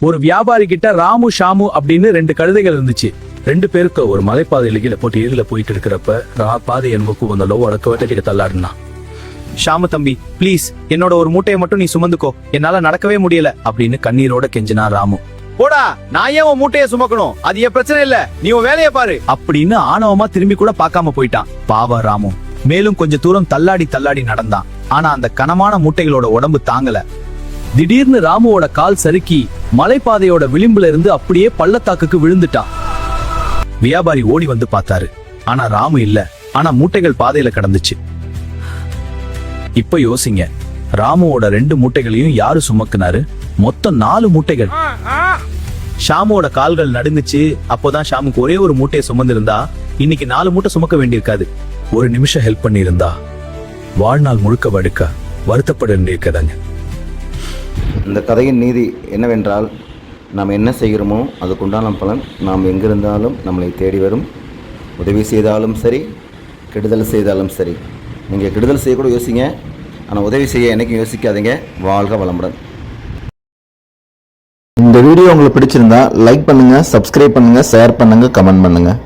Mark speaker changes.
Speaker 1: ஒரு வியாபாரி கிட்ட ராமு ஷாமு அப்படின்னு 2 கழுதைகள் இருந்துச்சு. 2 பேருக்கு ஒரு மலைப்பாதையில கீழே போட்டு ஏரியில போயிட்டு இருக்கிறப்ப பாதை என்பக்கு வந்தலோ வழக்க வெட்டக்கிட்ட தள்ளாடுனா. ஷாமு தம்பி பிளீஸ் என்னோட ஒரு மூட்டையை மட்டும் நீ சுமந்துக்கோ, என்னால நடக்கவே முடியல அப்படின்னு கண்ணீரோட கெஞ்சினா ராமு. போடா, நான் ஏன் உன் மூட்டையை சுமக்கணும், அது என் பிரச்சனை இல்ல, நீ உன் வேலையை பாரு அப்படின்னு ஆணவமா திரும்பி கூட பார்க்காம போயிட்டான். பாவ ராமு மேலும் கொஞ்ச தூரம் தள்ளாடி நடந்தான். ஆனா அந்த கனமான மூட்டைகளோட உடம்பு தாங்கல. திடீர்னு ராமுவோட கால் சறுக்கி மலைப்பாதையோட விளிம்புல இருந்து அப்படியே பள்ளத்தாக்குக்கு விழுந்துட்டான். வியாபாரி ஓடி வந்து பார்த்தாரு. ஆனா ராமு இல்ல. ஆனா மூட்டைகள் பாதையில கடந்துச்சு. இப்ப யோசிங்க, ராமுவோட 2 மூட்டைகளையும் யாரு சுமக்குனாரு? மொத்தம் 4 மூட்டைகள். ஷாமுவோட கால்கள் நடுங்குச்சு. அப்போதான் ஷாமுக்கு ஒரே ஒரு மூட்டையை சுமந்திருந்தா இன்னைக்கு 4 மூட்டை சுமக்க வேண்டியிருக்காது. ஒரு நிமிஷம் ஹெல்ப் பண்ணி இருந்தா வாழ்நாள் முழுக்க வடுக்க வருத்தப்பட வேண்டியிருக்கதாங்க.
Speaker 2: இந்த கதையின் நீதி என்னவென்றால், நாம் என்ன செய்கிறோமோ அதுக்குண்டான பலன் நாம் எங்கிருந்தாலும் நம்மளை தேடி வரும். உதவி செய்தாலும் சரி, கெடுதல் செய்தாலும் சரி. நீங்கள் கெடுதல் செய்யக்கூட யோசிங்க, ஆனால் உதவி செய்ய என்னைக்கும் யோசிக்காதீங்க. வாழ்க வளமுடன். இந்த வீடியோ உங்களுக்கு பிடிச்சிருந்தா லைக் பண்ணுங்கள், சப்ஸ்கிரைப் பண்ணுங்கள், ஷேர் பண்ணுங்கள், கமெண்ட் பண்ணுங்கள்.